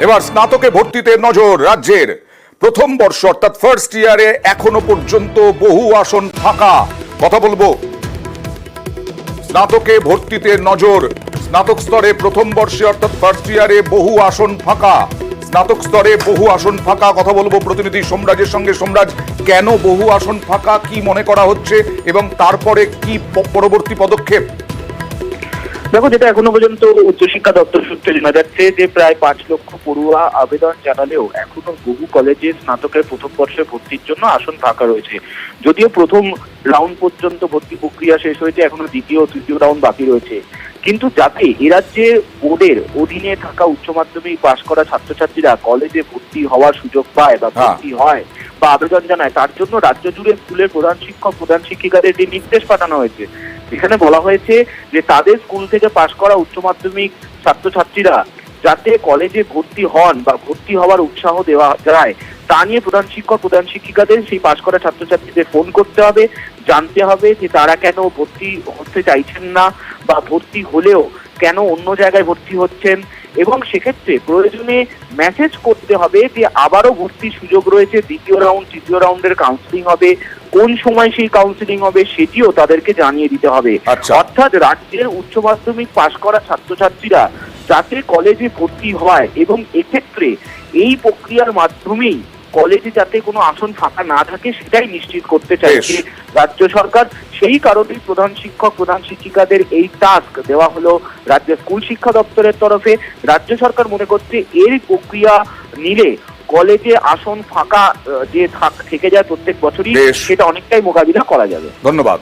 এবার স্নাতকে ভর্তিতে নজর। রাজ্যের প্রথম বর্ষ অর্থাৎ ফার্স্ট ইয়ারে এখনো পর্যন্ত বহু আসন ফাঁকা। কথা বলবো স্নাতকে ভর্তিতে নজর। স্নাতক স্তরে প্রথম বর্ষে অর্থাৎ ফার্স্ট ইয়ারে বহু আসন ফাঁকা। স্নাতক স্তরে বহু আসন ফাঁকা। কথা বলবো প্রতিনিধি সোমরাজের সঙ্গে। সোমরাজ, কেন বহু আসন ফাঁকা, কি মনে করা হচ্ছে এবং তারপরে কি পরবর্তী পদক্ষেপ? দেখো, যেটা এখনো পর্যন্ত উচ্চশিক্ষা দপ্তর সূত্রে জানা যাচ্ছে যে প্রায় 5 লক্ষ পড়ুয়া আবেদন জানালেও এখনো বহু কলেজে স্নাতকের প্রথম বর্ষে ভর্তির জন্য আসন ফাঁকা রয়েছে। যদিও প্রথম রাউন্ড পর্যন্ত ভর্তি প্রক্রিয়া শেষ হয়েছে, এখনো দ্বিতীয় ও তৃতীয় রাউন্ড বাকি রয়েছে। কিন্তু যাতে এ রাজ্যে বোর্ডের অধীনে থাকা উচ্চ মাধ্যমিক পাশ করা ছাত্রছাত্রীরা কলেজে ভর্তি হওয়ার সুযোগ পায় বা ভর্তি হয় বা আবেদন জানায়, তার জন্য রাজ্য জুড়ে স্কুলের প্রধান শিক্ষক প্রধান শিক্ষিকাদের যে নির্দেশ পাঠানো হয়েছে, এখানে বলা হয়েছে যে তাদের স্কুল থেকে পাশ করা উচ্চ মাধ্যমিক ছাত্রছাত্রীরা যাতে কলেজে ভর্তি হন বা ভর্তি হওয়ার উৎসাহ দেওয়া যায়, তা নিয়ে প্রধান শিক্ষক প্রধান শিক্ষিকাদের সেই পাশ করা ছাত্রছাত্রীদের ফোন করতে হবে, জানতে হবে যে তারা কেন ভর্তি হতে চাইছেন না বা ভর্তি হলেও কেন অন্য জায়গায় ভর্তি হচ্ছেন, এবং সেক্ষেত্রে প্রয়োজনে মেসেজ করতে হবে যে আবারও ভর্তির সুযোগ রয়েছে, দ্বিতীয় রাউন্ড তৃতীয় রাউন্ডের কাউন্সিলিং হবে, কোন সময় সেই কাউন্সিলিং হবে সেটিও তাদেরকে জানিয়ে দিতে হবে। অর্থাৎ রাজ্যের উচ্চ মাধ্যমিক পাশ করা ছাত্রছাত্রীরা যাতে কলেজে ভর্তি হয় এবং এক্ষেত্রে এই প্রক্রিয়ার মাধ্যমেই কলেজে যাতে কোনো আসন ফাঁকা না থাকে সেটাই নিশ্চিত করতে চাইছে রাজ্য সরকার। সেই কারণেই প্রধান শিক্ষক প্রধান শিক্ষিকাদের এই টাস্ক দেওয়া হলো রাজ্য স্কুল শিক্ষা দপ্তরের তরফে। রাজ্য সরকার মনে করছে এর প্রক্রিয়া নিলে কলেজে আসন ফাঁকা যে থেকে যায় প্রত্যেক বছরই, সেটা অনেকটাই মোকাবিলা করা যাবে। ধন্যবাদ।